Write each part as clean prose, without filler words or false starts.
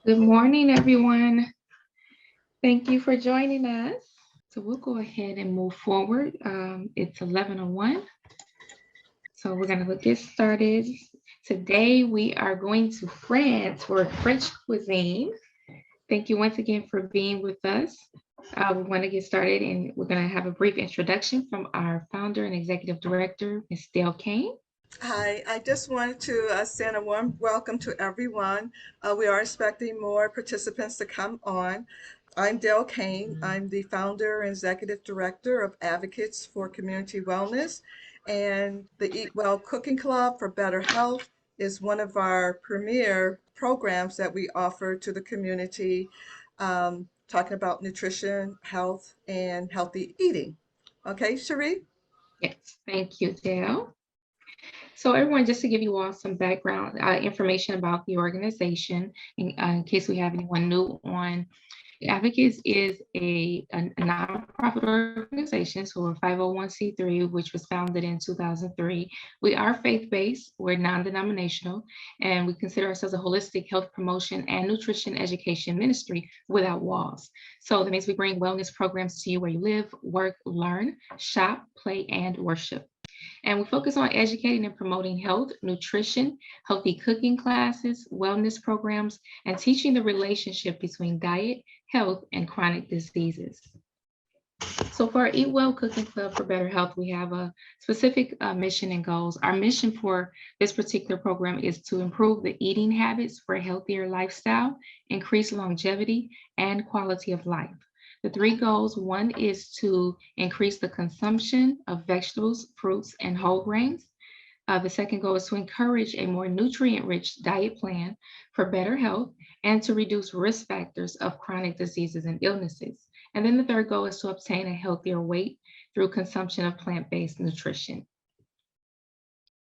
Good morning, everyone. Thank you for joining us. So we'll go ahead and move forward. It's 11:01. So we're going to get started. Today, we are going to France for French cuisine. Thank you once again for being with us. We want to get started, and we're going to have a brief introduction from our founder and executive director, Ms. Dale Kane. Hi, I just wanted to send a warm welcome to everyone. We are expecting more participants to come on. I'm Dale Kane. I'm the founder and executive director of Advocates for Community Wellness, and the Eat Well Cooking Club for Better Health is one of our premier programs that we offer to the community, talking about nutrition, health, and healthy eating. Okay, Cherie? Yes, thank you, Dale. So everyone, just to give you all some background information about the organization, in case we have anyone new on, Advocates is a nonprofit organization, so we're 501c3, which was founded in 2003. We are faith-based, we're non-denominational, and we consider ourselves a holistic health promotion and nutrition education ministry without walls. So that means we bring wellness programs to you where you live, work, learn, shop, play, and worship. And we focus on educating and promoting health, nutrition, healthy cooking classes, wellness programs, and teaching the relationship between diet, health, and chronic diseases. So for our Eat Well Cooking Club for Better Health, we have a specific mission and goals. Our mission for this particular program is to improve the eating habits for a healthier lifestyle, increase longevity, and quality of life. The three goals: one is to increase the consumption of vegetables, fruits, and whole grains. The second goal is to encourage a more nutrient-rich diet plan for better health and to reduce risk factors of chronic diseases and illnesses. And then the third goal is to obtain a healthier weight through consumption of plant-based nutrition.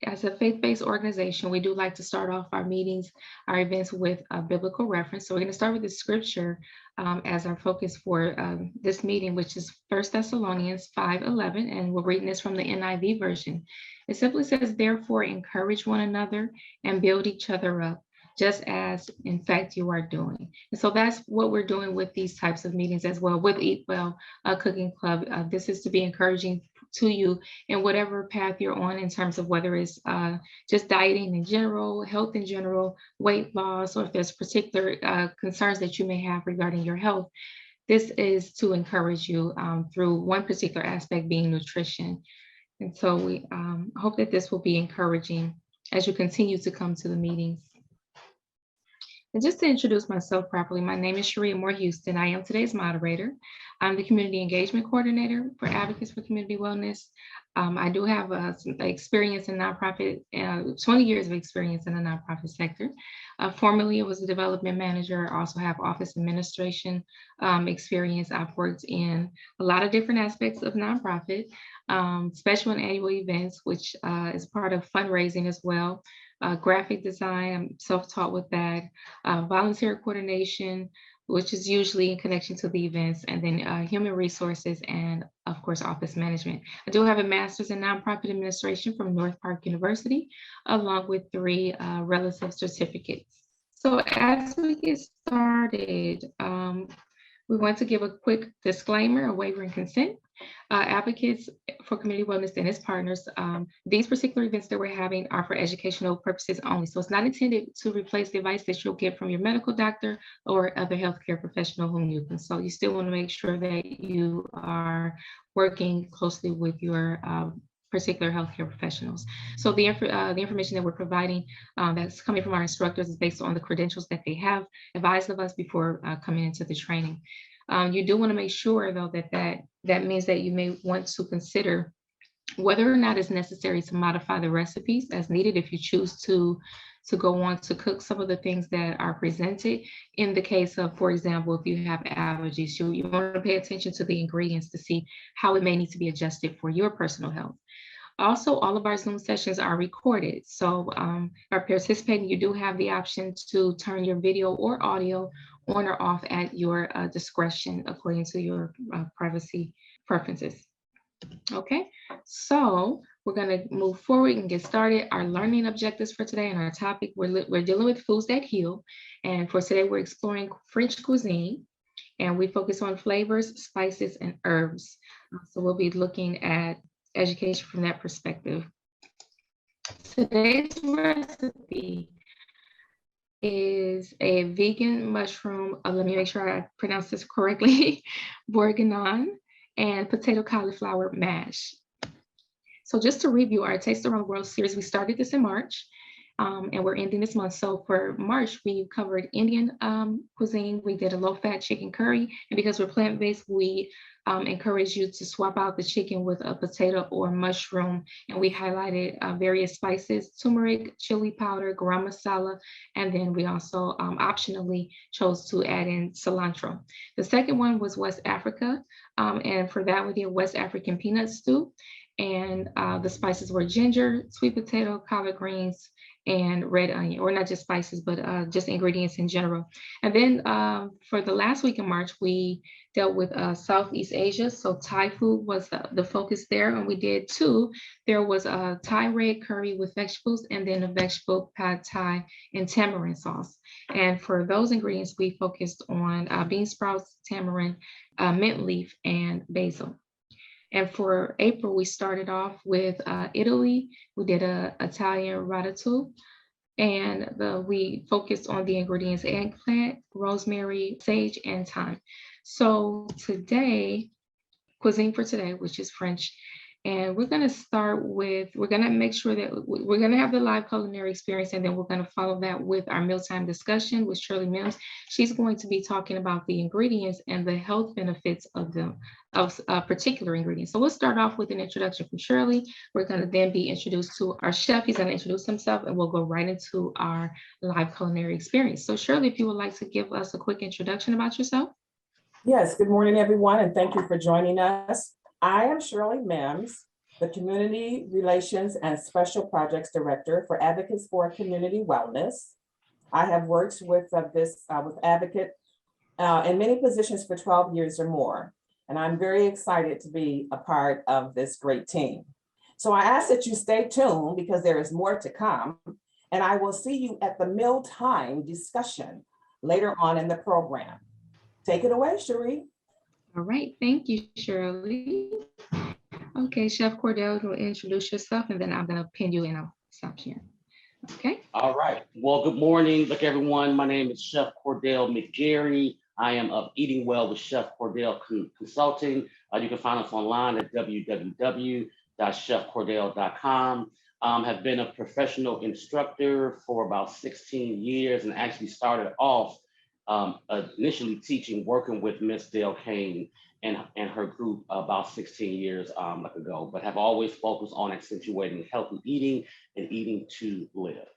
As a faith-based organization, we do like to start off our meetings, our events with a biblical reference. So we're going to start with the scripture as our focus for this meeting, which is 1 Thessalonians 5:11, and we're reading this from the NIV version. It simply says, "Therefore, encourage one another and build each other up, just as in fact you are doing." And so that's what we're doing with these types of meetings as well with Eat Well Cooking Club. This is to be encouraging to you in whatever path you're on in terms of whether it's just dieting in general, health in general, weight loss, or if there's particular concerns that you may have regarding your health. This is to encourage you through one particular aspect being nutrition. And so we hope that this will be encouraging as you continue to come to the meetings. And just to introduce myself properly, my name is Sharia Moore Houston. I am today's moderator. I'm the Community Engagement Coordinator for Advocates for Community Wellness. I do have some experience in nonprofit, 20 years of experience in the nonprofit sector. Formerly, I was a development manager. I also have office administration experience. I've worked in a lot of different aspects of nonprofit, special and annual events, which is part of fundraising as well. Graphic design, I'm self-taught with that, volunteer coordination, which is usually in connection to the events, and then human resources and of course, office management. I do have a master's in nonprofit administration from North Park University, along with 3 relative certificates. So as we get started, we want to give a quick disclaimer, a waiver and consent. Advocates for Community Wellness and its partners, these particular events that we're having are for educational purposes only. So it's not intended to replace the advice that you'll get from your medical doctor or other healthcare professional whom you consult. You still want to make sure that you are working closely with your particular healthcare professionals. So the information that we're providing that's coming from our instructors is based on the credentials that they have advised of us before coming into the training. You do want to make sure, though, that means that you may want to consider whether or not it's necessary to modify the recipes as needed if you choose to go on to cook some of the things that are presented. In the case of, for example, if you have allergies, you want to pay attention to the ingredients to see how it may need to be adjusted for your personal health. Also, all of our Zoom sessions are recorded. So by participating, you do have the option to turn your video or audio on or off at your discretion according to your privacy preferences. Okay, so we're going to move forward and get started. Our learning objectives for today and our topic, we're dealing with foods that heal. And for today, we're exploring French cuisine. And we focus on flavors, spices, and herbs. So we'll be looking at education from that perspective. Today's recipe is a vegan mushroom, let me make sure I pronounce this correctly, bourguignon, and potato cauliflower mash. So just to review our Taste Around the World series, we started this in March. And we're ending this month. So for March, we covered Indian cuisine. We did a low-fat chicken curry. And because we're plant-based, we encourage you to swap out the chicken with a potato or mushroom. And we highlighted various spices, turmeric, chili powder, garam masala. And then we also optionally chose to add in cilantro. The second one was West Africa. And for that, we did West African peanut stew. And the spices were ginger, sweet potato, collard greens, and red onion, or not just spices, but just ingredients in general. And then for the last week in March, we dealt with Southeast Asia. So Thai food was the focus there, and we did two. There was a Thai red curry with vegetables, and then a vegetable pad Thai and tamarind sauce. And for those ingredients, we focused on bean sprouts, tamarind, mint leaf, and basil. And for April, we started off with Italy. We did a Italian ratatouille, and we focused on the ingredients: eggplant, rosemary, sage, and thyme. So today, cuisine for today, which is French. And we're going to start with, we're going to make sure that we're going to have the live culinary experience, and then we're going to follow that with our mealtime discussion with Shirley Mims. She's going to be talking about the ingredients and the health benefits of them, of particular ingredients. So we'll start off with an introduction from Shirley. We're going to then be introduced to our chef. He's going to introduce himself, and we'll go right into our live culinary experience. So Shirley, if you would like to give us a quick introduction about yourself. Yes, good morning, everyone, and thank you for joining us. I am Shirley Mims, the Community Relations and Special Projects Director for Advocates for Community Wellness. I have worked with Advocate in many positions for 12 years or more, and I'm very excited to be a part of this great team. So I ask that you stay tuned because there is more to come, and I will see you at the mealtime discussion later on in the program. Take it away, Cherie. All right, thank you, Shirley. Okay, Chef Cordell, you'll introduce yourself, and then I'm going to pin you and I'll stop sharing. Okay. All right. Well, good morning. Look, everyone. My name is Chef Cordell Mcgeary. I am of Eating Well with Chef Cordell Consulting. You can find us online at www.chefcordell.com. Have been a professional instructor for about 16 years and actually started off initially teaching, working with Miss Dale Kane and her group about 16 years ago, but have always focused on accentuating healthy eating and eating to live.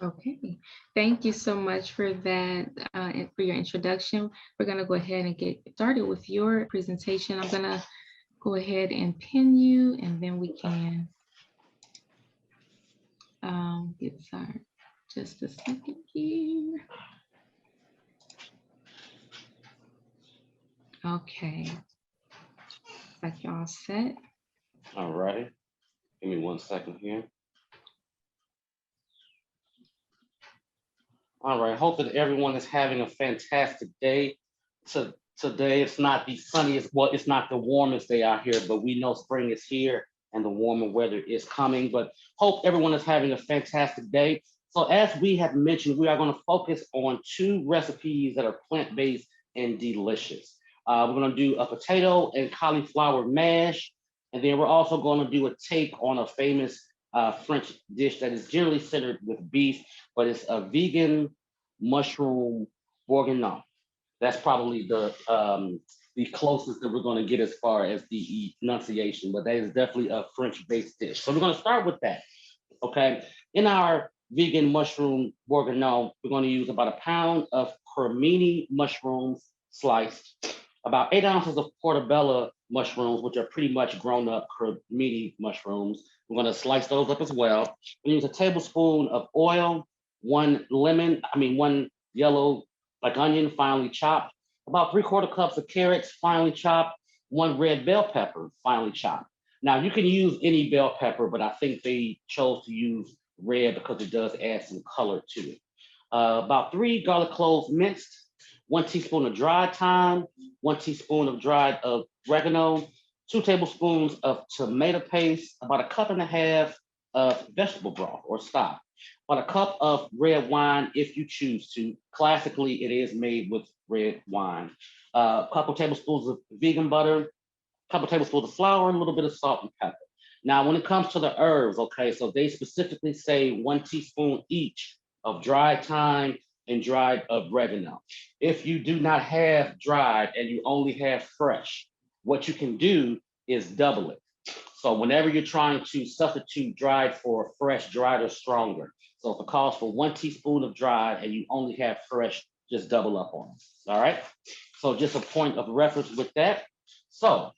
Okay, thank you so much for that and for your introduction. We're going to go ahead and get started with your presentation. I'm going to go ahead and pin you, and then we can get started. Just a second here. Okay, like y'all set. All right, give me 1 second here. All right, hope that everyone is having a fantastic day. So today it's not the sunniest, well, it's not the warmest day out here, but we know spring is here and the warmer weather is coming, but hope everyone is having a fantastic day. So as we have mentioned, we are going to focus on 2 recipes that are plant-based and delicious. We're going to do a potato and cauliflower mash, and then we're also going to do a take on a famous French dish that is generally centered with beef, but it's a vegan mushroom bourguignon. That's probably the closest that we're going to get as far as the enunciation, but that is definitely a French-based dish. So we're going to start with that, okay? In our vegan mushroom bourguignon, we're going to use about 1 pound of Cremini mushrooms sliced, about 8 ounces of Portobello mushrooms, which are pretty much grown-up Cremini mushrooms. We're going to slice those up as well. We use a tablespoon of oil, 1 yellow like onion finely chopped, about 3/4 cups of carrots finely chopped, 1 red bell pepper finely chopped, Now you can use any bell pepper, but I think they chose to use red because it does add some color to it. About 3 garlic cloves minced, 1 teaspoon of dried thyme, 1 teaspoon of dried oregano, 2 tablespoons of tomato paste, about 1.5 cups of vegetable broth or stock, about 1 cup of red wine if you choose to. Classically, it is made with red wine. A couple tablespoons of vegan butter, a couple tablespoons of flour, and a little bit of salt and pepper. Now, when it comes to the herbs, okay, so they specifically say 1 teaspoon each of dried thyme and dried oregano. If you do not have dried and you only have fresh, what you can do is double it. So whenever you're trying to substitute dried for fresh, dried is stronger. So if it calls for 1 teaspoon of dried and you only have fresh, just double up on it. All right. So just a point of reference with that. So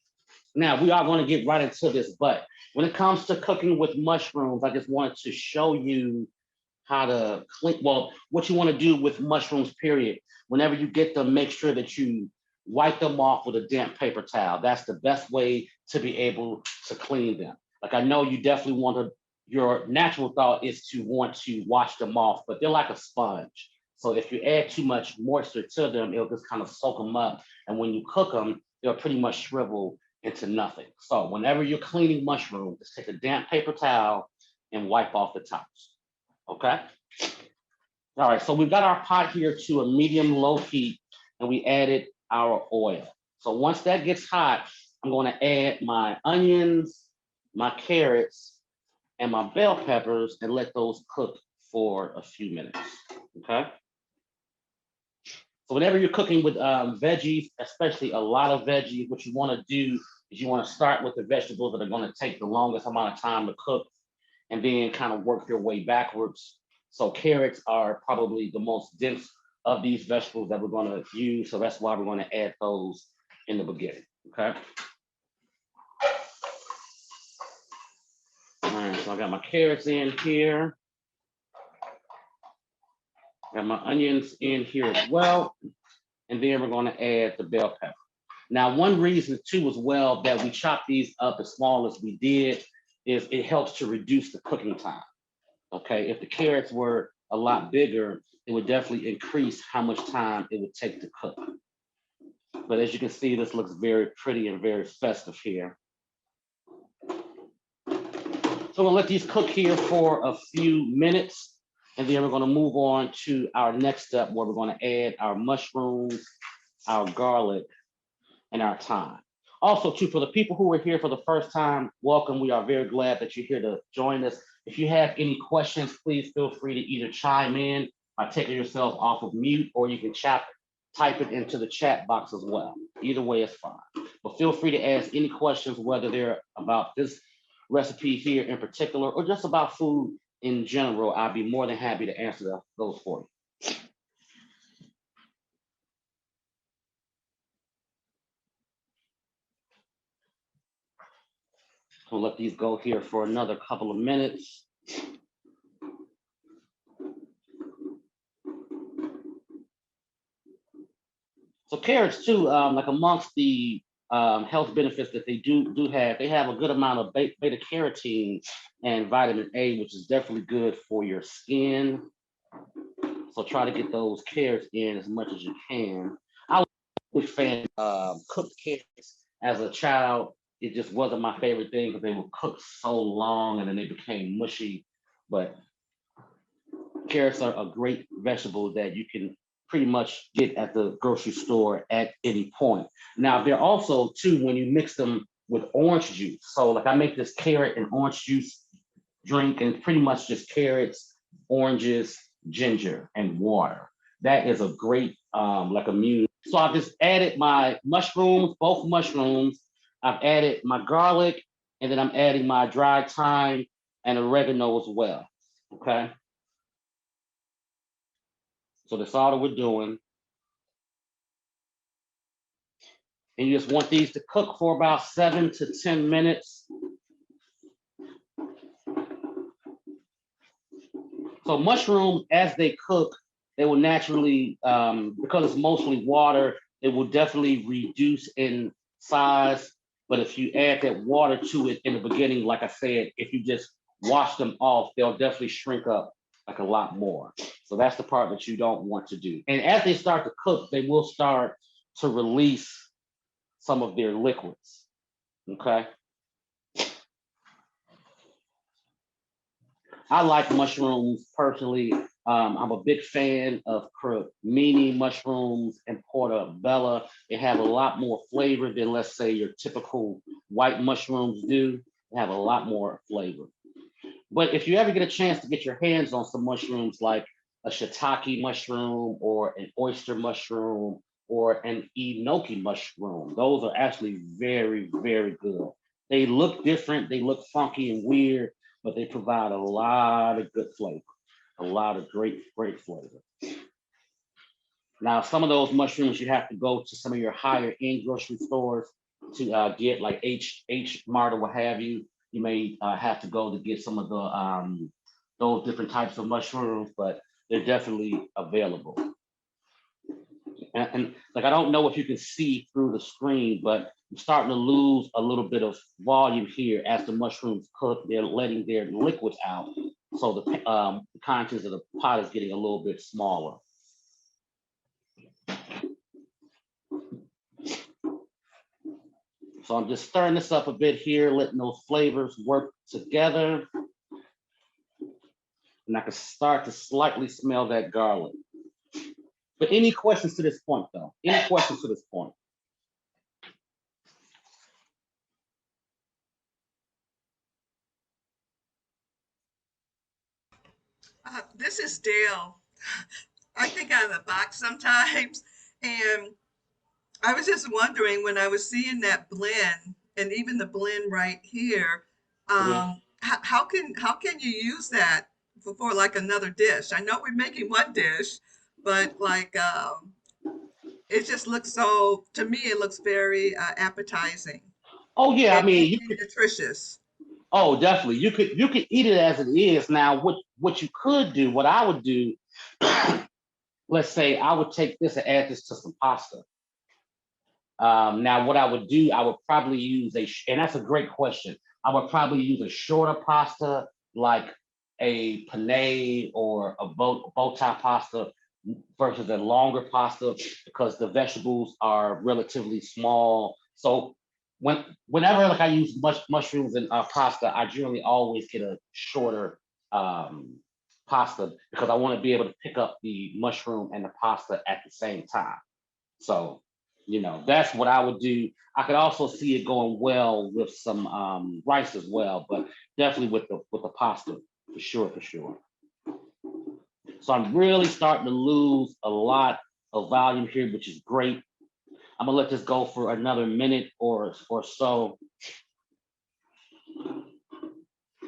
now we are going to get right into this, but when it comes to cooking with mushrooms, I just wanted to show you how to clean, well, what you want to do with mushrooms, period. Whenever you get them, make sure that you wipe them off with a damp paper towel. That's the best way to be able to clean them. Like, I know you definitely want to, your natural thought is to want to wash them off, but they're like a sponge. So if you add too much moisture to them, it'll just kind of soak them up. And when you cook them, they'll pretty much shrivel into nothing. So whenever you're cleaning mushrooms, just take a damp paper towel and wipe off the tops. Okay. All right. So we've got our pot here to a medium low heat, and we added our oil. So once that gets hot, I'm going to add my onions, my carrots, and my bell peppers and let those cook for a few minutes. Okay. So whenever you're cooking with veggies, especially a lot of veggies, what you want to do is you want to start with the vegetables that are going to take the longest amount of time to cook, and then kind of work your way backwards. So carrots are probably the most dense of these vegetables that we're going to use. So that's why we're going to add those in the beginning. Okay. All right, so I got my carrots in here. Got my onions in here as well. And then we're going to add the bell pepper. Now, one reason too as well that we chop these up as small as we did is it helps to reduce the cooking time. Okay, if the carrots were a lot bigger, it would definitely increase how much time it would take to cook. But as you can see, this looks very pretty and very festive here. So we'll let these cook here for a few minutes, and then we're going to move on to our next step where we're going to add our mushrooms, our garlic, and our thyme. Also, too, for the people who are here for the first time, welcome. We are very glad that you're here to join us. If you have any questions, please feel free to either chime in by taking yourself off of mute, or you can type it into the chat box as well. Either way is fine. But feel free to ask any questions, whether they're about this recipe here in particular, or just about food in general. I'd be more than happy to answer those for you. So let these go here for another couple of minutes. So carrots too, like amongst the health benefits that they do have, they have a good amount of beta carotene and vitamin A, which is definitely good for your skin. So try to get those carrots in as much as you can. I was a big fan of cooked carrots as a child. It just wasn't my favorite thing because they were cooked so long and then they became mushy. But carrots are a great vegetable that you can pretty much get at the grocery store at any point. Now, they're also, too, when you mix them with orange juice. So like I make this carrot and orange juice drink, and it's pretty much just carrots, oranges, ginger, and water. That is a great like immune. So I've just added my mushrooms, both mushrooms. I've added my garlic, and then I'm adding my dried thyme and oregano as well. Okay. So that's all that we're doing. And you just want these to cook for about 7 to 10 minutes. So mushrooms, as they cook, they will naturally, because it's mostly water, it will definitely reduce in size. But if you add that water to it in the beginning, like I said, if you just wash them off, they'll definitely shrink up like a lot more. So that's the part that you don't want to do. And as they start to cook, they will start to release some of their liquids, okay? I like mushrooms personally. I'm a big fan of Cremini mushrooms and Portobello. They have a lot more flavor than, let's say, your typical white mushrooms do. They have a lot more flavor. But if you ever get a chance to get your hands on some mushrooms like a shiitake mushroom or an oyster mushroom or an enoki mushroom, those are actually very, very good. They look different, they look funky and weird, but they provide a lot of good flavor, a lot of great flavor. Now, some of those mushrooms you have to go to some of your higher end grocery stores to get, like H Mart or what have you. You may have to go to get some of the those different types of mushrooms, but they're definitely available. And like, I don't know if you can see through the screen, but I'm starting to lose a little bit of volume here as the mushrooms cook. They're letting their liquids out. So the contents of the pot is getting a little bit smaller. So I'm just stirring this up a bit here, letting those flavors work together. And I can start to slightly smell that garlic. But any questions to this point, though? Any questions to this point? This is Dale. I think I'm a box sometimes. And I was just wondering when I was seeing that blend and even the blend right here, how can you use that for like another dish? I know we're making one dish, but like it just looks so, to me, it looks very appetizing Oh yeah, I and mean, nutritious. oh definitely. You could eat it as it is. Now, what you could do, what I would do, let's say I would take this and add this to some pasta. Now, what I would do, I would probably use and that's a great question. I would probably use a shorter pasta, like a penne or a bow tie pasta versus a longer pasta, because the vegetables are relatively small. So whenever like I use mushrooms and pasta, I generally always get a shorter pasta because I want to be able to pick up the mushroom and the pasta at the same time. So, you know, that's what I would do. I could also see it going well with some rice as well, but definitely with the pasta for sure. So I'm really starting to lose a lot of volume here, which is great. I'm gonna let this go for another minute or so.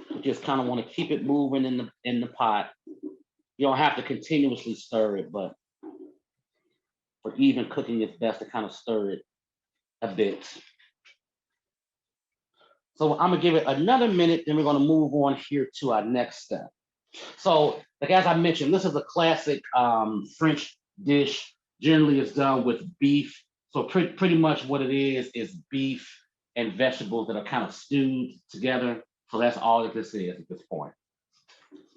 You just kind of want to keep it moving in the pot. You don't have to continuously stir it, but for even cooking, it's best to kind of stir it a bit. So I'm gonna give it another minute, then we're gonna move on here to our next step. So, like as I mentioned, this is a classic French dish. Generally, it's done with beef. So pretty much what it is beef and vegetables that are kind of stewed together. So that's all that this is at this point.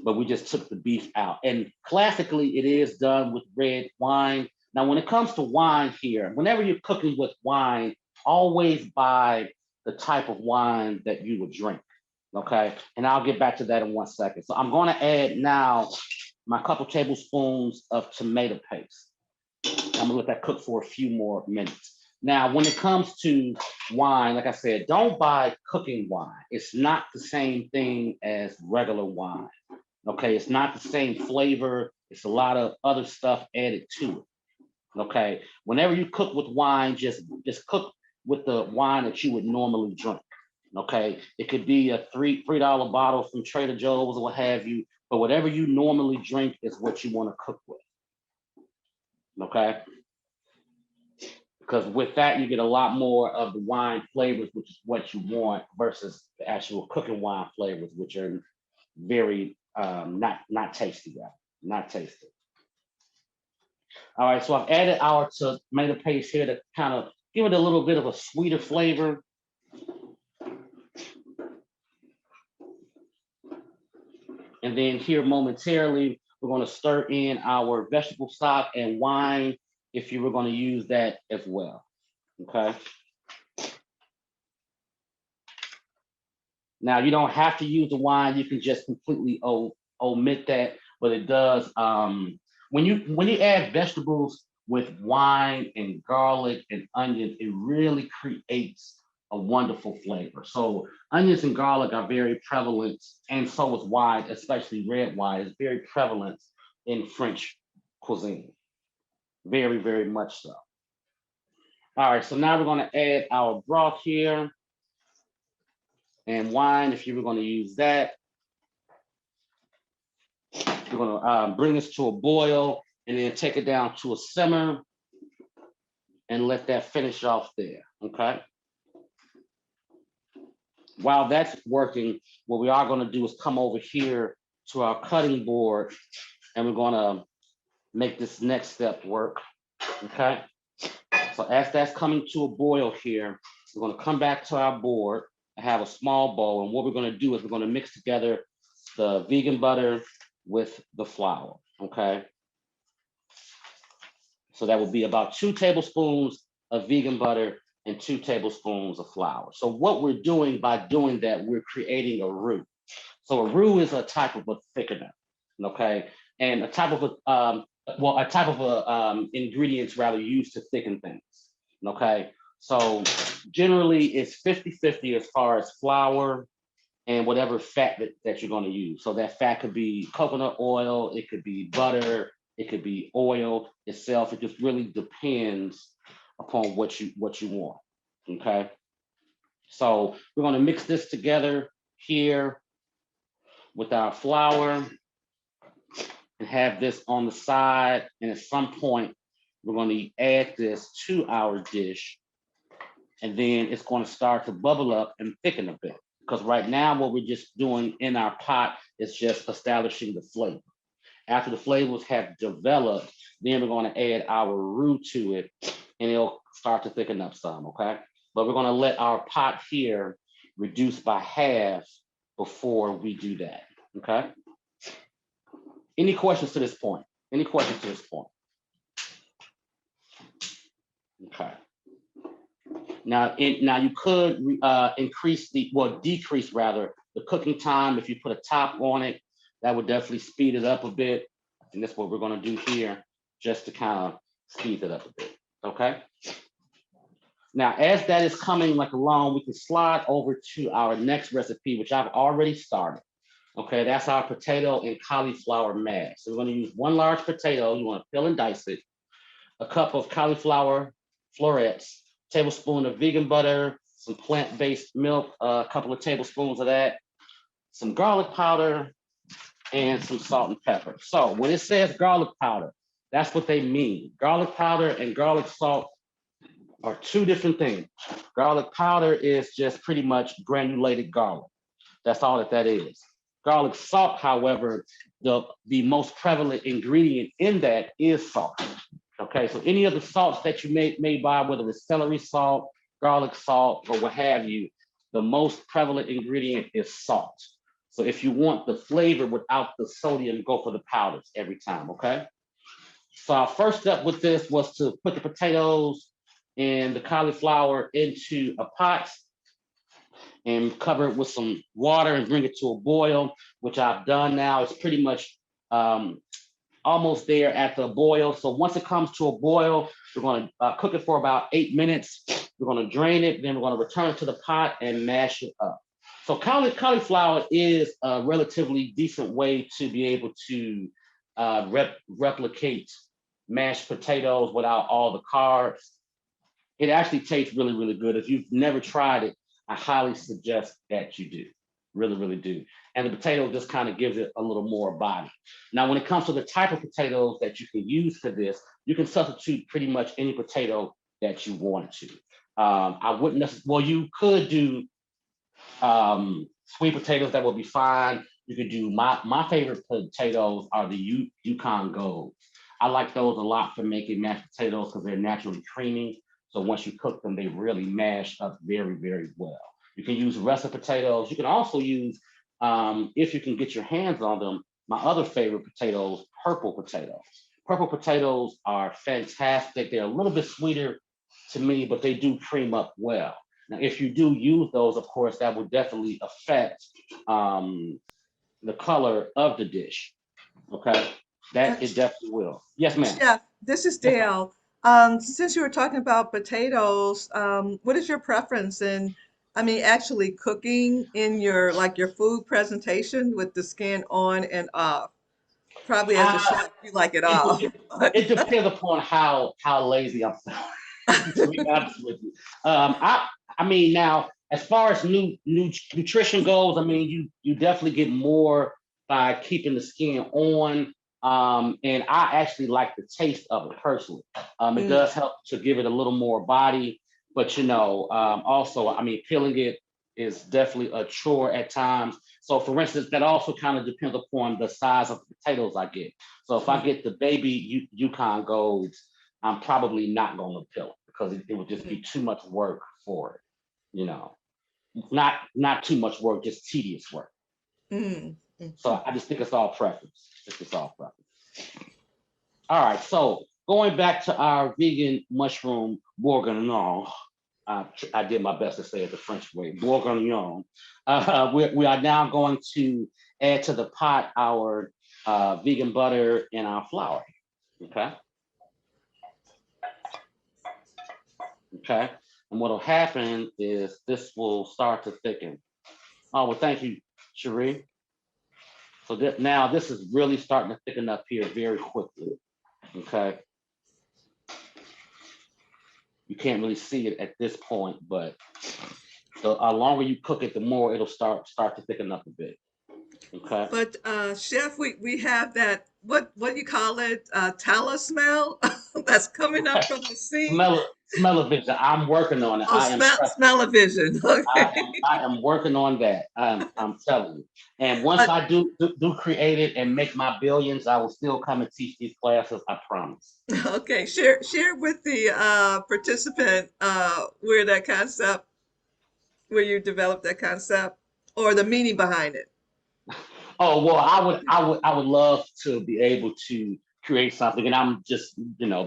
But we just took the beef out. And classically, it is done with red wine. Now, when it comes to wine here, whenever you're cooking with wine, always buy the type of wine that you would drink, okay? And I'll get back to that in 1 second. So I'm gonna add now my couple tablespoons of tomato paste. I'm gonna let that cook for a few more minutes. Now, when it comes to wine, like I said, don't buy cooking wine. It's not the same thing as regular wine, okay? It's not the same flavor. It's a lot of other stuff added to it, okay? Whenever you cook with wine, just cook with the wine that you would normally drink, okay? It could be a $3 bottle from Trader Joe's or what have you, but whatever you normally drink is what you wanna cook with, okay? Because with that, you get a lot more of the wine flavors, which is what you want, versus the actual cooking wine flavors, which are very not tasty, guys, not tasty. All right, so I've added our tomato paste here to kind of give it a little bit of a sweeter flavor. And then here momentarily, we're going to stir in our vegetable stock and wine if you were going to use that as well. Okay. Now you don't have to use the wine. You can just completely omit that, but it does. When you add vegetables with wine and garlic and onions, it really creates a wonderful flavor. So onions and garlic are very prevalent, and so is wine, especially red wine, is very prevalent in French cuisine. Very, very much so. All right, so now we're going to add our broth here and wine if you were going to use that. We're going to bring this to a boil and then take it down to a simmer and let that finish off there, okay? While that's working, what we are going to do is come over here to our cutting board and we're going to make this next step work, okay? So as that's coming to a boil here, we're going to come back to our board and have a small bowl. And what we're going to do is we're going to mix together the vegan butter with the flour, okay? So that will be about 2 tablespoons of vegan butter and 2 tablespoons of flour. So what we're doing by doing that, we're creating a roux. So a roux is a type of a thickener, okay? And a type of ingredients rather used to thicken things, okay? So generally it's 50-50 as far as flour and whatever fat that you're gonna use. So that fat could be coconut oil, it could be butter, it could be oil itself. It just really depends upon what you want, okay? So we're gonna mix this together here with our flour and have this on the side. And at some point, we're going to add this to our dish. And then it's going to start to bubble up and thicken a bit. Because right now, what we're just doing in our pot is just establishing the flavor. After the flavors have developed, then we're going to add our roux to it and it'll start to thicken up some, okay? But we're going to let our pot here reduce by half before we do that, okay? Any questions to this point? Any questions to this point? Okay. Now you could decrease rather the cooking time if you put a top on it. That would definitely speed it up a bit. And that's what we're going to do here, just to kind of speed it up a bit. Okay. Now, as that is coming along, we can slide over to our next recipe, which I've already started. Okay, that's our potato and cauliflower mash. So we're going to use 1 large potato. You want to peel and dice it. A cup of cauliflower florets, tablespoon of vegan butter, some plant-based milk, a couple of tablespoons of that, some garlic powder, and some salt and pepper. So when it says garlic powder, that's what they mean. Garlic powder and garlic salt are 2 different things. Garlic powder is just pretty much granulated garlic. That's all that is. Garlic salt, however, the most prevalent ingredient in that is salt. Okay, so any of the salts that you may buy, whether it's celery salt, garlic salt, or what have you, the most prevalent ingredient is salt. So if you want the flavor without the sodium, go for the powders every time, okay? So our first step with this was to put the potatoes and the cauliflower into a pot and cover it with some water and bring it to a boil, which I've done now. It's pretty much almost there at the boil. So once it comes to a boil, we're going to cook it for about 8 minutes. We're going to drain it, then we're going to return it to the pot and mash it up. So cauliflower is a relatively decent way to be able to replicate mashed potatoes without all the carbs. It actually tastes really, really good. If you've never tried it, I highly suggest that you do. Really, really do. And the potato just kind of gives it a little more body. Now, when it comes to the type of potatoes that you can use for this, you can substitute pretty much any potato that you want to. I wouldn't necessarily, well, you could do sweet potatoes, that would be fine. You could do, my favorite potatoes are the Yukon Golds. I like those a lot for making mashed potatoes because they're naturally creamy. So once you cook them, they really mash up very, very well. You can use russet potatoes. You can also use if you can get your hands on them, my other favorite potatoes, purple potatoes. Purple potatoes are fantastic. They're a little bit sweeter to me, but they do cream up well. Now, if you do use those, of course, that would definitely affect the color of the dish. Okay, that it definitely will. Yes, ma'am. Chef, this is Yes, ma'am. Dale. Since you were talking about potatoes, what is your preference in, I mean, actually cooking in your like your food presentation with the skin on and off? Probably as a Uh, chef, you like it it, off. it, it depends upon how lazy I'm feeling, to be honest with you. I mean, now as far as nutrition goes, I mean, you definitely get more by keeping the skin on. And I actually like the taste of it personally. It Mm, does help to give it a little more body, but also, I mean, peeling it is definitely a chore at times. So for instance, that also kind of depends upon the size of the potatoes I get. So if I mm, get the baby Yukon Golds, I'm probably not going to peel it because it would just be mm, too much work for it. You know, not too much work, just tedious work. mm, mm. So I just think it's all preference. It's all preference. All right. So going back to our vegan mushroom bourguignon, I did my best to say it the French way, bourguignon. We are now going to add to the pot our vegan butter and our flour. Okay. Okay. And what will happen is this will start to thicken. Oh, well, thank you, Cherie. So that now this is really starting to thicken up here very quickly. Okay. You can't really see it at this point, but the longer you cook it, the more it'll start to thicken up a bit. Okay. But chef, we have that what do you call it? Tallow smell that's coming up from the sea. Smell-o-vision. I'm working on it. Oh, I am trusting. smell-o-vision. Okay. I am working on that. I'm telling you. And once Uh, I do create it and make my billions, I will still come and teach these classes. I promise. okay. Share with the participant where that concept, where you developed that concept, or the meaning behind it. Oh well, I would love to be able to create something, and I'm just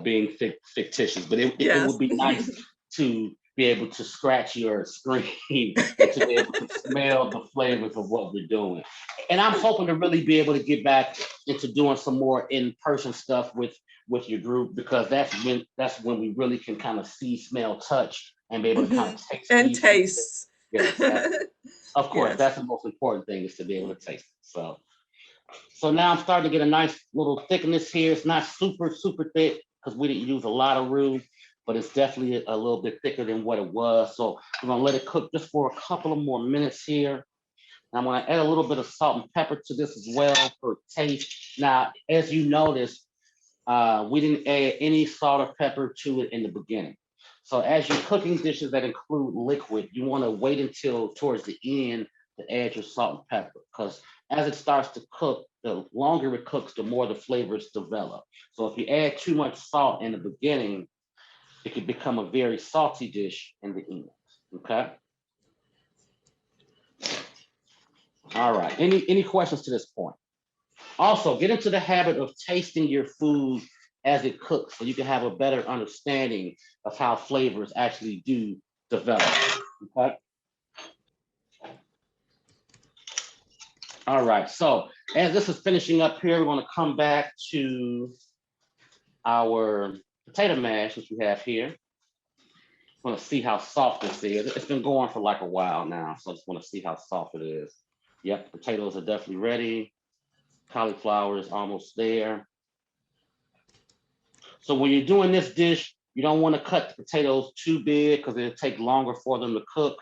being fictitious, but it would Yes. be nice to be able to scratch your screen and to be able to smell the flavors of what we're doing. And I'm hoping to really be able to get back into doing some more in-person stuff with your group because that's when we really can kind of see, smell, touch, and be able to kind hmm of taste And these things. tastes. Yes, of course, Yes. that's the most important thing is to be able to taste it. So now I'm starting to get a nice little thickness here. It's not super, super thick because we didn't use a lot of roux, but it's definitely a little bit thicker than what it was. So I'm gonna let it cook just for a couple of more minutes here. And I'm gonna add a little bit of salt and pepper to this as well for taste. Now, as you notice, we didn't add any salt or pepper to it in the beginning. So as you're cooking dishes that include liquid, you want to wait until towards the end to add your salt and pepper because as it starts to cook, the longer it cooks, the more the flavors develop. So if you add too much salt in the beginning, it can become a very salty dish in the end. Okay. All right. Any questions to this point? Also, get into the habit of tasting your food as it cooks so you can have a better understanding of how flavors actually do develop. Okay. All right. So as this is finishing up here, we're going to come back to our potato mash, which we have here. I want to see how soft this is. It's been going for like a while now, so I just want to see how soft it is. Yep, potatoes are definitely ready. Cauliflower is almost there. So when you're doing this dish, you don't want to cut the potatoes too big because it'll take longer for them to cook.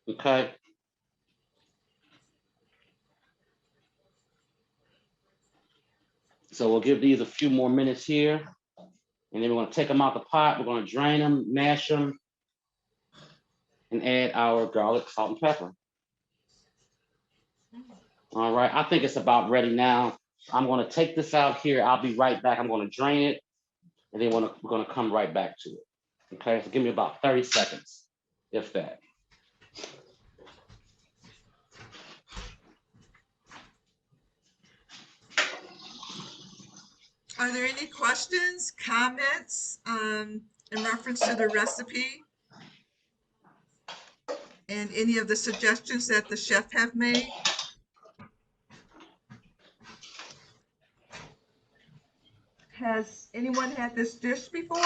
Okay. So we'll give these a few more minutes here. And then we're going to take them out the pot. We're going to drain them, mash them, and add our garlic, salt, and pepper. All right. I think it's about ready now. I'm going to take this out here. I'll be right back. I'm going to drain it, and then we're going to come right back to it. Okay. So give me about 30 seconds, if that. Are there any questions, comments in reference to the recipe? And any of the suggestions that the chef have made? Has anyone had this dish before?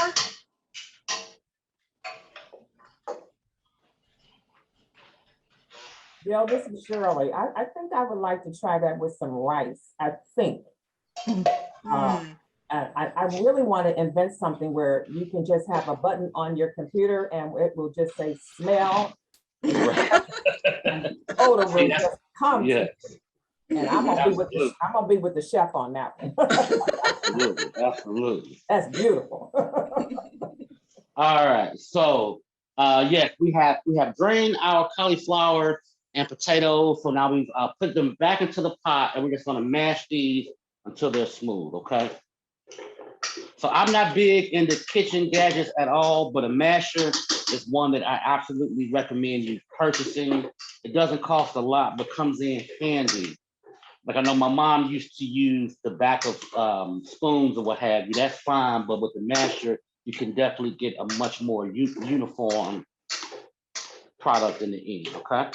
Bill, this is Shirley. I think I would like to try that with some rice, I think. I really want to invent something where you can just have a button on your computer and it will just say smell. And the odor will just come. Yeah. And I'm gonna be with the chef on that one. Absolutely, absolutely. That's beautiful. All right, so yes, we have drained our cauliflower and potatoes. So now we've put them back into the pot, and we're just gonna mash these until they're smooth. Okay. So I'm not big into kitchen gadgets at all, but a masher is one that I absolutely recommend you purchasing. It doesn't cost a lot, but comes in handy. Like I know my mom used to use the back of spoons or what have you. That's fine, but with the masher, you can definitely get a much more uniform product in the end, okay?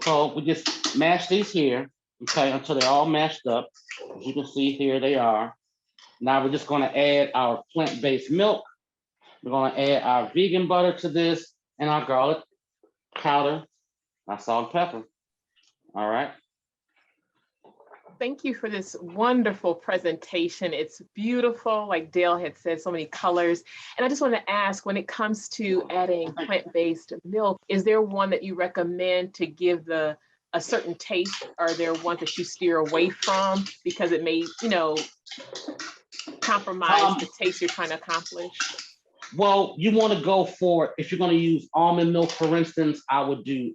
So we just mash these here, okay, until they're all mashed up. As you can see here, they are. Now we're just gonna add our plant-based milk. We're gonna add our vegan butter to this and our garlic powder, our salt and pepper. All right. Thank you for this wonderful presentation. It's beautiful, like Dale had said, so many colors. And I just want to ask, when it comes to adding plant-based milk, is there one that you recommend to give a certain taste? Are there ones that you steer away from because it may, compromise the taste you're trying to accomplish? Well, you want to go for, if you're going to use almond milk, for instance, I would do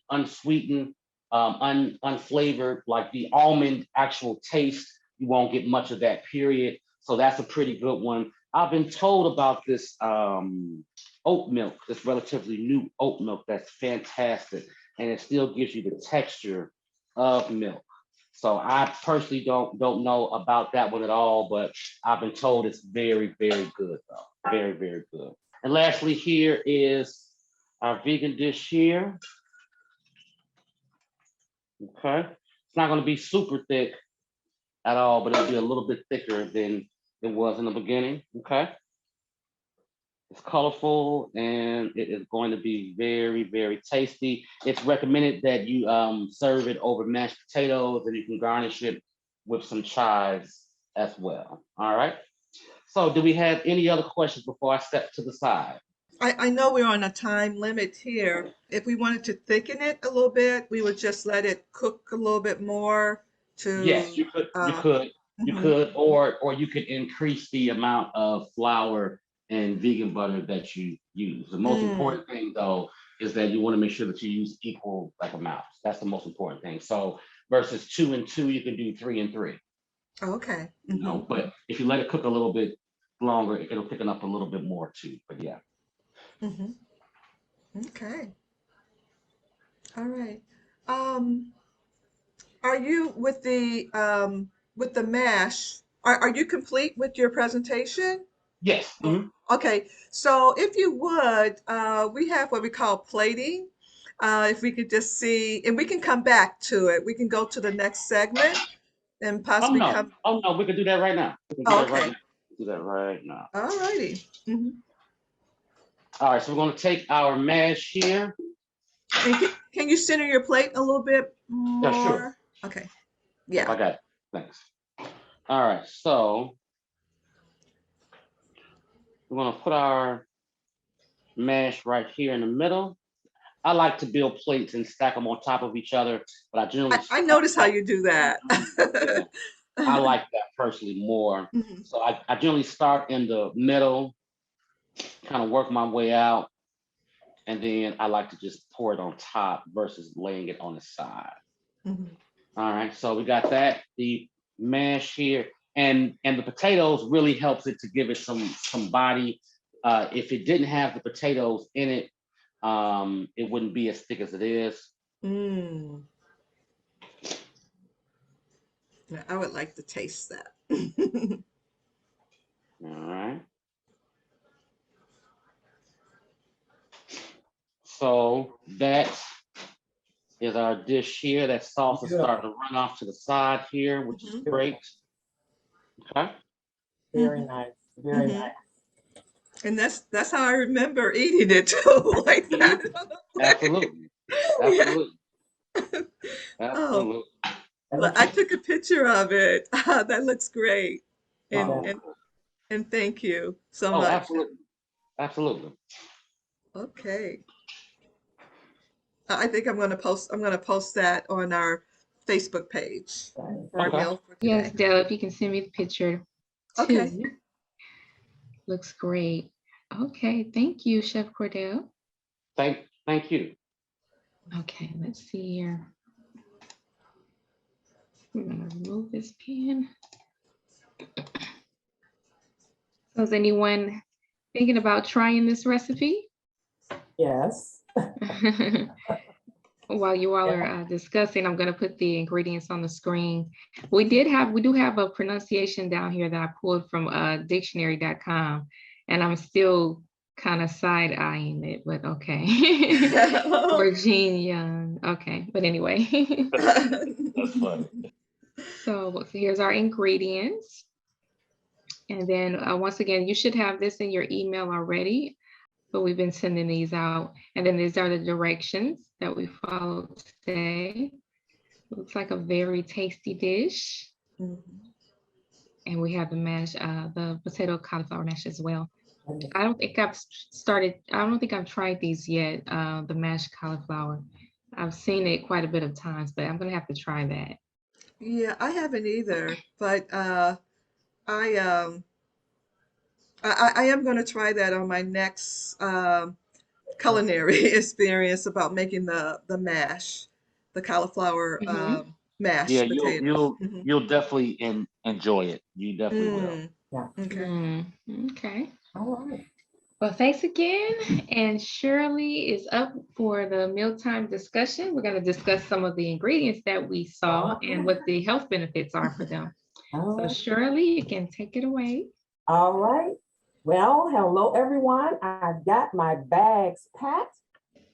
unsweetened, unflavored, like the almond actual taste. You won't get much of that, period. So that's a pretty good one. I've been told about this oat milk, this relatively new oat milk that's fantastic, and it still gives you the texture of milk. So I personally don't know about that one at all, but I've been told it's very, very good though. Very, very good. And lastly, here is our vegan dish here. Okay. It's not going to be super thick at all, but it'll be a little bit thicker than it was in the beginning. Okay. It's colorful and it is going to be very, very tasty. It's recommended that you serve it over mashed potatoes, and you can garnish it with some chives as well. All right. So do we have any other questions before I step to the side? I know we're on a time limit here. If we wanted to thicken it a little bit, we would just let it cook a little bit more to. Yes, you could. You could, or you could increase the amount of flour and vegan butter that you use. The most important thing, though, is that you want to make sure that you use equal amounts. That's the most important thing. So versus 2 and 2, you can do 3 and 3. Okay. But if you let it cook a little bit longer, it'll pick up a little bit more too. But yeah. Okay. All right. Are you with the mash? Are you complete with your presentation? Yes. Okay. So if you would, we have what we call plating. If we could just see, and we can come back to it. We can go to the next segment and possibly come. Oh no, we can do that right now. We can do that right now. Do that right now. All righty. All right, so we're going to take our mash here. And can you center your plate a little bit more? Yeah, sure. Okay. Yeah. I got it. Thanks. All right, so we're going to put our mash right here in the middle. I like to build plates and stack them on top of each other, but I generally I notice how you do that. Yeah, I like that personally more. So I generally start in the middle, kind of work my way out, and then I like to just pour it on top versus laying it on the side. All right, so we got that, the mash here, and the potatoes really helps it to give it some body. If it didn't have the potatoes in it, it wouldn't be as thick as it is. Yeah, I would like to taste that. All right. So that is our dish here. That sauce is starting to run off to the side here, which is Mhm. great. Okay. Very Mhm. nice, very Mhm. nice. And that's how I remember eating it too, like that. Absolutely. Yeah. Absolutely. Oh, Absolutely. It well, looks I took a picture of it. That looks great. And Oh, Yeah. and thank you so oh, much. absolutely. Absolutely. Okay. I think I'm gonna post that on our Facebook page nice. for our Okay. meal for Yes, today. Dell, if you can send me the picture Okay. too. Looks great. Okay, thank you, Chef Cordell. Thank you. Okay, let's see here. I'm gonna remove this pen. So is anyone thinking about trying this recipe? Yes. While you all are discussing, I'm gonna put the ingredients on the screen. We do have a pronunciation down here that I pulled from dictionary.com, and I'm still kind of side-eyeing it, but okay. Or Jean Young, okay, but anyway. That's funny. So here's our ingredients. And then once again, you should have this in your email already, but we've been sending these out. And then these are the directions that we followed today. Looks like a very tasty dish. Mhm. And we have the mash, the potato cauliflower mash as well. Okay. I don't think I've tried these yet, the mashed cauliflower. I've seen it quite a bit of times, but I'm gonna have to try that. Yeah, I haven't either, but I um I am going to try that on my next culinary experience about making the mash, the cauliflower Mhm. Yeah, mashed you'll potatoes. you'll you'll definitely enjoy it. You definitely will. Yeah. Okay. Okay. All right. Well, thanks again. And Shirley is up for the mealtime discussion. We're going to discuss some of the ingredients that we saw and what the health benefits are for them. All So right. Shirley, you can take it away. All right. Well, hello, everyone. I've got my bags packed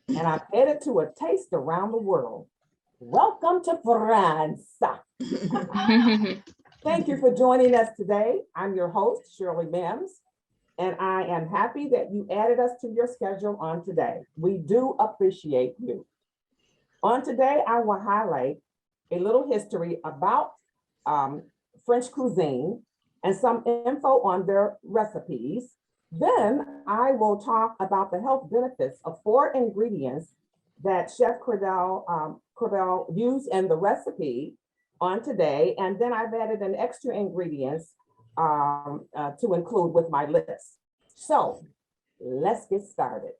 and I'm headed to a taste around the world. Welcome to France. Thank you for joining us today. I'm your host, Shirley Mims, and I am happy that you added us to your schedule on today. We do appreciate you. On today, I will highlight a little history about French cuisine and some info on their recipes. Then I will talk about the health benefits of 4 ingredients that Chef Cordell used in the recipe on today. And then I've added an extra ingredients to include with my list. So let's get started.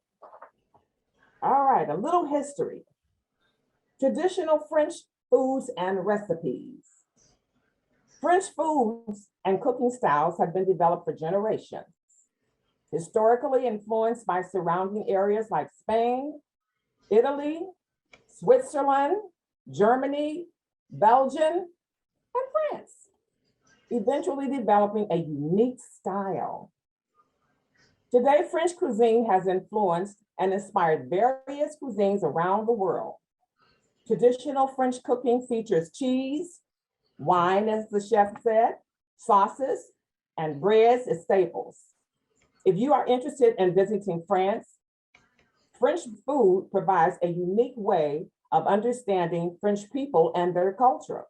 All right, a little history. Traditional French foods and recipes. French foods and cooking styles have been developed for generations. Historically influenced by surrounding areas like Spain, Italy, Switzerland, Germany, Belgium, and France, eventually developing a unique style. Today, French cuisine has influenced and inspired various cuisines around the world. Traditional French cooking features cheese, wine, as the chef said, sauces, and breads as staples. If you are interested in visiting France, French food provides a unique way of understanding French people and their culture.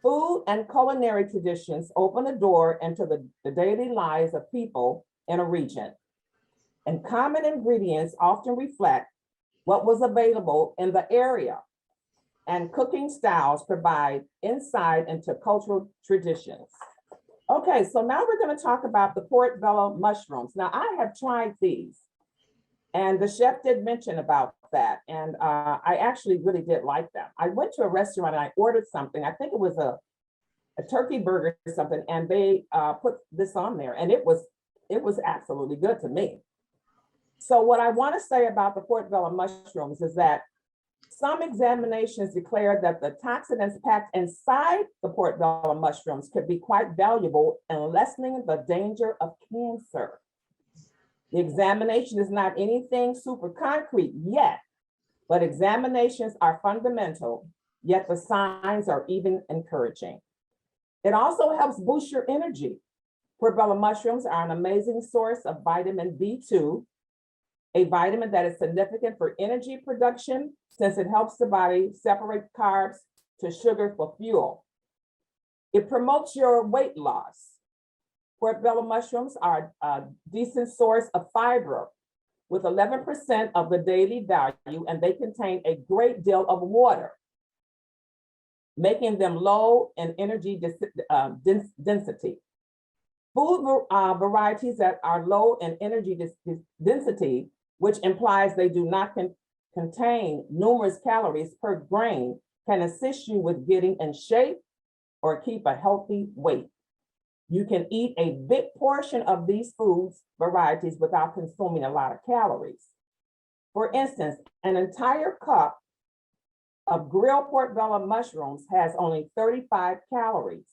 Food and culinary traditions open a door into the daily lives of people in a region. And common ingredients often reflect what was available in the area. And cooking styles provide insight into cultural traditions. Okay, so now we're going to talk about the Portobello mushrooms. Now, I have tried these, and the chef did mention about that, and I actually really did like them. I went to a restaurant and I ordered something. I think it was a turkey burger or something, and they put this on there, and it was absolutely good to me. So what I want to say about the Portobello mushrooms is that Some examinations declare that the toxins packed inside the portobello mushrooms could be quite valuable in lessening the danger of cancer. The examination is not anything super concrete yet, but examinations are fundamental, yet the signs are even encouraging. It also helps boost your energy. Portobello mushrooms are an amazing source of vitamin B2, a vitamin that is significant for energy production since it helps the body separate carbs to sugar for fuel. It promotes your weight loss. Portobello mushrooms are a decent source of fiber with 11% of the daily value, and they contain a great deal of water, making them low in energy density. Food varieties that are low in energy density, which implies they do not contain numerous calories per grain, can assist you with getting in shape or keep a healthy weight. You can eat a big portion of these foods varieties without consuming a lot of calories. For instance, an entire cup of grilled portobello mushrooms has only 35 calories.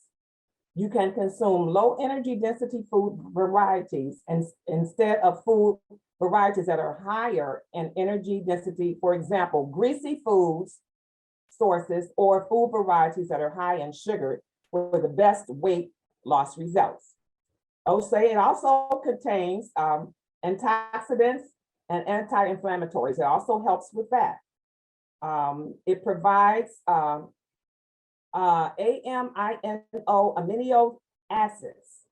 You can consume low energy density food varieties instead of food varieties that are higher in energy density, for example, greasy foods sources or food varieties that are high in sugar for the best weight loss results. It also contains antioxidants and anti-inflammatories. It also helps with that. It provides amino acids.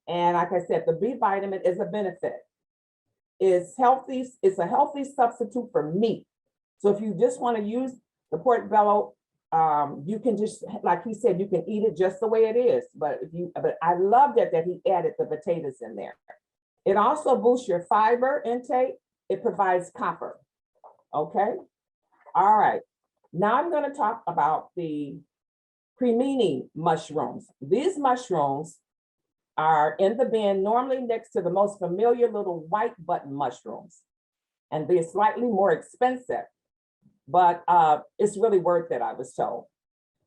And like I said, the B vitamin is a benefit. It's healthy, it's a healthy substitute for meat. So if you just want to use the portobello, you can just, like he said, you can eat it just the way it is. But I love that he added the potatoes in there. It also boosts your fiber intake. It provides copper. Okay. All right. Now I'm going to talk about the Cremini mushrooms. These mushrooms are in the bin normally next to the most familiar little white button mushrooms. And they're slightly more expensive, but it's really worth it, I was told.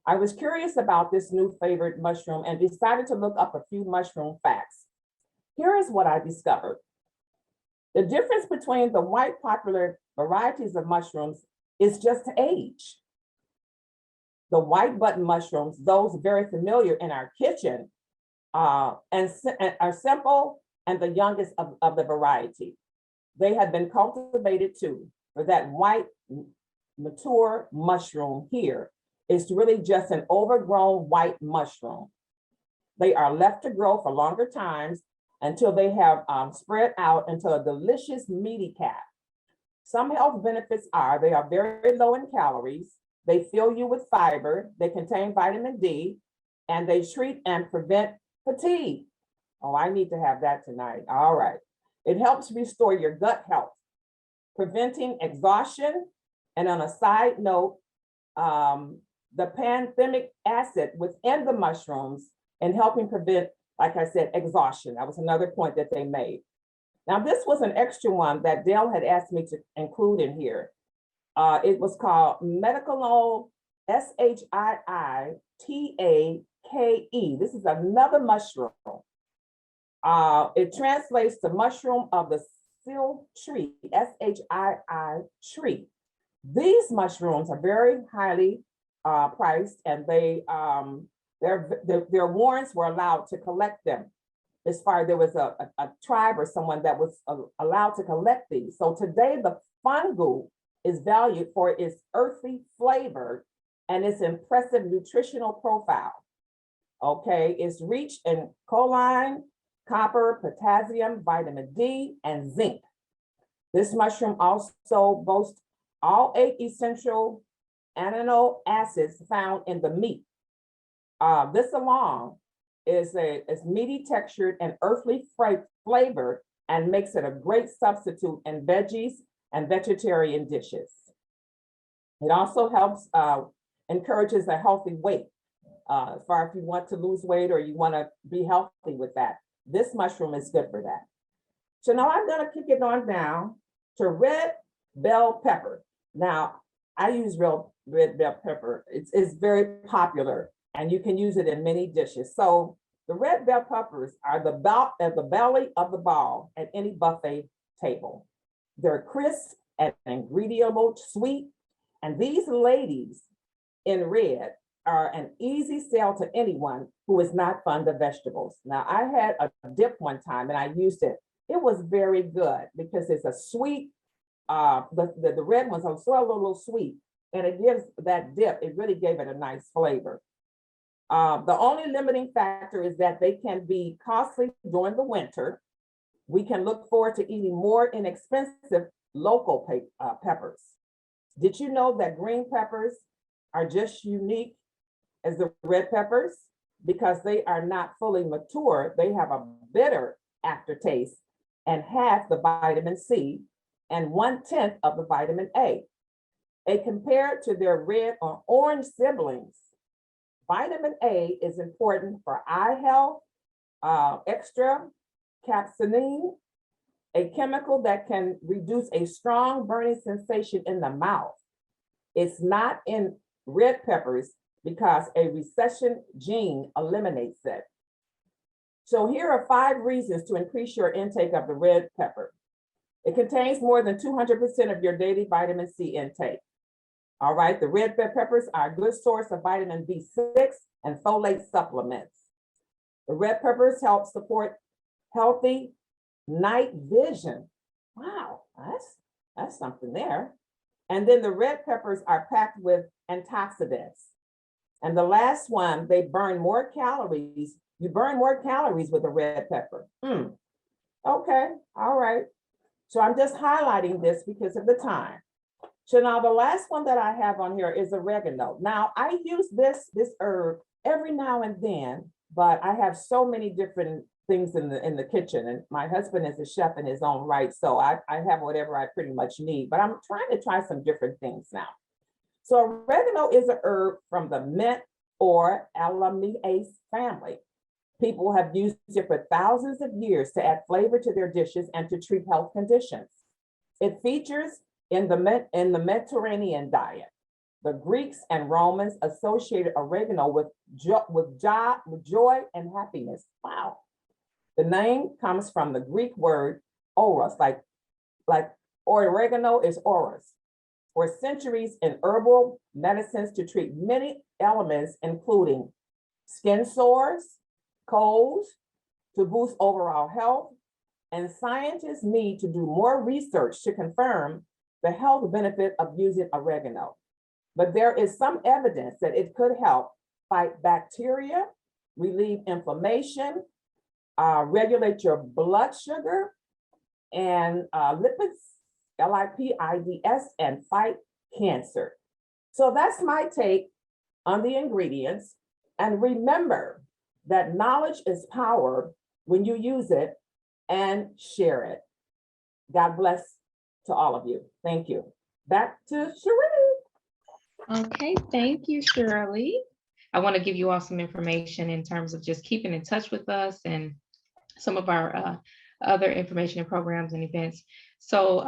I was curious about this new favorite mushroom and decided to look up a few mushroom facts. Here is what I discovered. The difference between the white popular varieties of mushrooms is just age. The white button mushrooms, those very familiar in our kitchen, and are simple and the youngest of the variety. They have been cultivated too, for that white mature mushroom here is really just an overgrown white mushroom. They are left to grow for longer times until they have spread out into a delicious meaty cap. Some health benefits are they are very low in calories, they fill you with fiber, they contain vitamin D, and they treat and prevent fatigue. Oh, I need to have that tonight. All right. It helps restore your gut health, preventing exhaustion. And on a side note, the panthemic acid within the mushrooms and helping prevent, like I said, exhaustion. That was another point that they made. Now, this was an extra one that Dale had asked me to include in here. It was called Medicinal SHIITAKE. This is another mushroom. It translates to mushroom of the seal tree, SHII tree. These mushrooms are very highly priced, and their warrants were allowed to collect them. As far as there was a tribe or someone that was allowed to collect these. So today the fungu is valued for its earthy flavor and its impressive nutritional profile. Okay, it's rich in choline, copper, potassium, vitamin D, and zinc. This mushroom also boasts all 8 essential amino acids found in the meat. This alone is meaty textured and earthly flavor and makes it a great substitute in veggies and vegetarian dishes. It also helps, encourages a healthy weight. As far as if you want to lose weight or you want to be healthy with that, this mushroom is good for that. So now I'm going to kick it on down to red bell pepper. Now, I use real red bell pepper. It's very popular and you can use it in many dishes. So the red bell peppers are at the belly of the ball at any buffet table. They're crisp and ingredient sweet. And these ladies in red are an easy sell to anyone who is not fond of vegetables. Now, I had a dip one time and I used it. It was very good because it's a sweet, the red ones are so a little sweet and it gives that dip, it really gave it a nice flavor. The only limiting factor is that they can be costly during the winter. We can look forward to eating more inexpensive local peppers. Did you know that green peppers are just unique as the red peppers? Because they are not fully mature, they have a bitter aftertaste and half the vitamin C and 1/10 of the vitamin A. Compared to their red or orange siblings, vitamin A is important for eye health, extra capsaicin, a chemical that can reduce a strong burning sensation in the mouth. It's not in red peppers because a recession gene eliminates it. So here are 5 reasons to increase your intake of the red pepper. It contains more than 200% of your daily vitamin C intake. All right, the red bell peppers are a good source of vitamin B6 and folate supplements. The red peppers help support healthy night vision. Wow, that's something there. And then the red peppers are packed with antioxidants. And the last one, they burn more calories. You burn more calories with a red pepper. Okay, all right. So I'm just highlighting this because of the time. So now the last one that I have on here is oregano. Now I use this herb every now and then, but I have so many different things in the kitchen, and my husband is a chef in his own right, so I have whatever I pretty much need, but I'm trying to try some different things now. So oregano is an herb from the mint or Alamiaceae family. People have used it for thousands of years to add flavor to their dishes and to treat health conditions. It features in the Mediterranean diet. The Greeks and Romans associated oregano with joy and happiness. Wow. The name comes from the Greek word oros, like oregano is oros. For centuries in herbal medicines to treat many elements, including skin sores, colds, to boost overall health, and scientists need to do more research to confirm the health benefit of using oregano. But there is some evidence that it could help fight bacteria, relieve inflammation, regulate your blood sugar and lipids, lipids, and fight cancer. So that's my take on the ingredients. And remember that knowledge is power when you use it and share it. God bless to all of you. Thank you. Back to Cherie. Okay, thank you, Shirley. I want to give you all some information in terms of just keeping in touch with us and some of our other information and programs and events. So,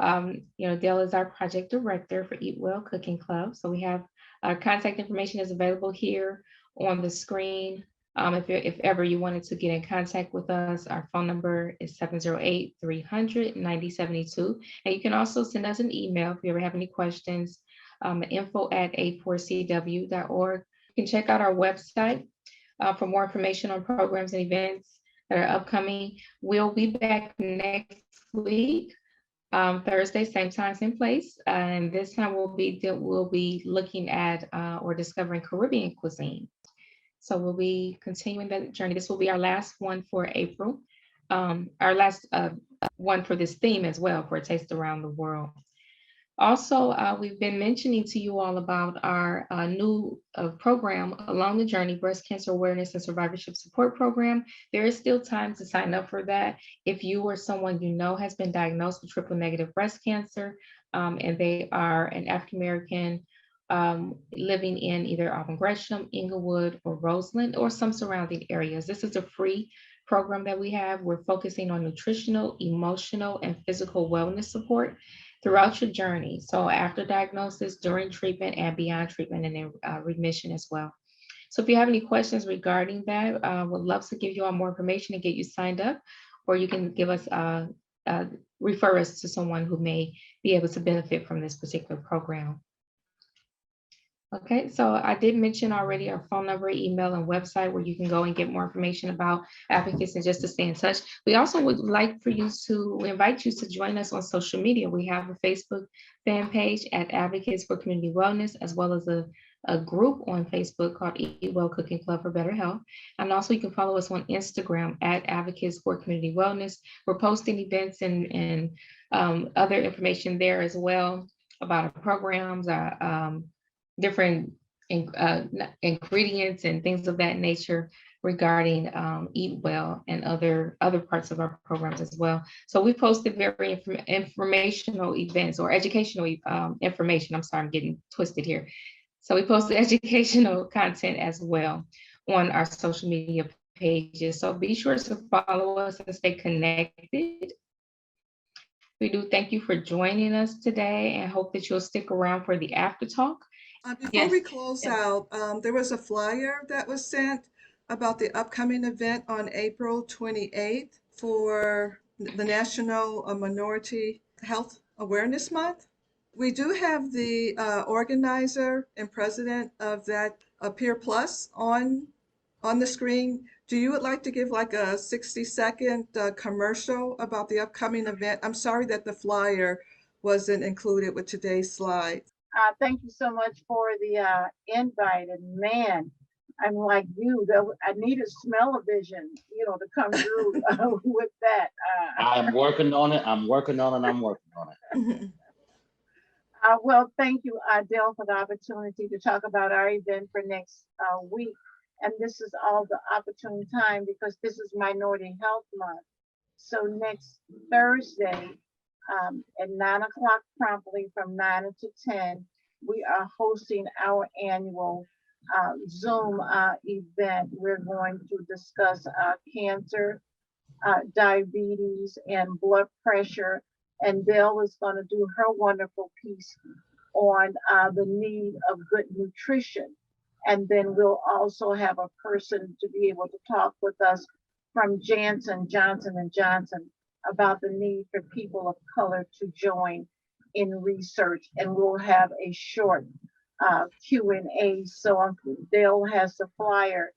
Dale is our project director for Eat Well Cooking Club. So we have our contact information is available here on the screen. If ever you wanted to get in contact with us, our phone number is 708-300-9072. And you can also send us an email if you ever have any questions, info@A4CW.org. You can check out our website for more information on programs and events that are upcoming. We'll be back next week, Thursday, same time, same place. And this time we'll be looking at or discovering Caribbean cuisine. So we'll be continuing that journey. This will be our last one for April, our last one for this theme as well, for a taste around the world. Also, we've been mentioning to you all about our new program, Along the Journey, Breast Cancer Awareness and Survivorship Support Program. There is still time to sign up for that. If you or someone you know has been diagnosed with triple-negative breast cancer, and they are an African-American living in either Auburn Gresham, Inglewood, or Roseland, or some surrounding areas. This is a free program that we have. We're focusing on nutritional, emotional, and physical wellness support throughout your journey. So after diagnosis, during treatment, and beyond treatment, and then remission as well. So if you have any questions regarding that, would love to give you all more information and get you signed up, or you can give us refer us to someone who may be able to benefit from this particular program. Okay, so I did mention already our phone number, email, and website where you can go and get more information about advocates and just to stay in touch. We also would like for you to invite you to join us on social media. We have a Facebook fan page at Advocates for Community Wellness, as well as a group on Facebook called Eat Well Cooking Club for Better Health. And also you can follow us on Instagram at Advocates for Community Wellness. We're posting events and other information there as well about our programs, different ingredients and things of that nature regarding Eat Well and other parts of our programs as well. So we posted very informational events or educational information. I'm sorry, I'm getting twisted here. So we posted educational content as well on our social media pages. So be sure to follow us and stay connected. We do thank you for joining us today and hope that you'll stick around for the after talk. Before we close out, there was a flyer that was sent about the upcoming event on April 28th for the National Minority Health Awareness Month. We do have the organizer and president of that Peer Plus on the screen. Do you would like to give like a 60-second commercial about the upcoming event? I'm sorry that the flyer wasn't included with today's slides. Thank you so much for the invite. And man, I'm like you, I need a smell-o-vision, to come through with that. I'm working on it. Well, thank you, Dale, for the opportunity to talk about our event for next week. And this is all the opportune time because this is Minority Health Month. So next Thursday, at 9 o'clock promptly from 9 to 10, we are hosting our annual Zoom event. We're going to discuss cancer, diabetes, and blood pressure. And Dale is going to do her wonderful piece on the need of good nutrition. And then we'll also have a person to be able to talk with us from Johnson & Johnson about the need for people of color to join in research. And we'll have a short Q&A. So Dale has the flyer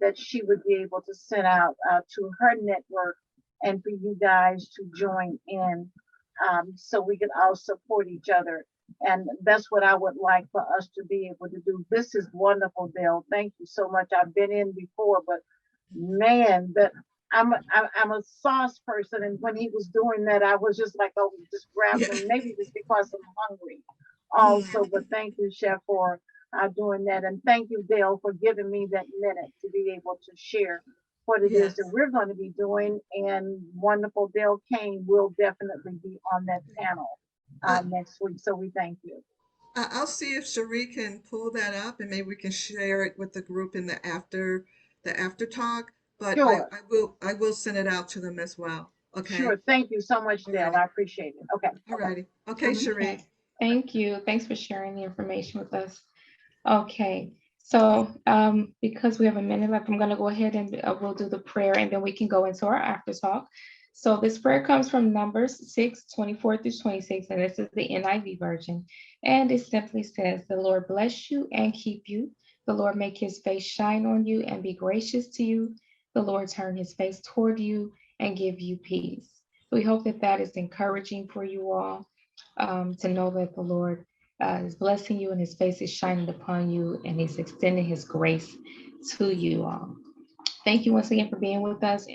that she would be able to send out to her network and for you guys to join in so we can all support each other. And that's what I would like for us to be able to do. This is wonderful, Dale. Thank you so much. I've been in before, but man, I'm a sauce person, and when he was doing that, I was just like, oh, just grab him. Maybe it's because I'm hungry also. But thank you, Chef, for doing that, and thank you, Dale, for giving me that minute to be able to share what it is that we're going to be doing. And wonderful Dale Kane will definitely be on that panel next week. So we thank you. I'll see if Cherie can pull that up, and maybe we can share it with the group in the after talk. But Sure. I will send it out to them as well. Okay. Sure. Thank you so much, Dale. I appreciate it. Okay. All righty. Okay, Cherie. Thank you. Thanks for sharing the information with us. Okay. So because we have a minute left, I'm going to go ahead and we'll do the prayer, and then we can go into our after talk. So this prayer comes from Numbers 6:24-26, and this is the NIV version. And it simply says, "The Lord bless you and keep you. The Lord make his face shine on you and be gracious to you. The Lord turn his face toward you and give you peace." We hope that that is encouraging for you all to know that the Lord is blessing you and his face is shining upon you and he's extending his grace to you all. Thank you once again for being with us.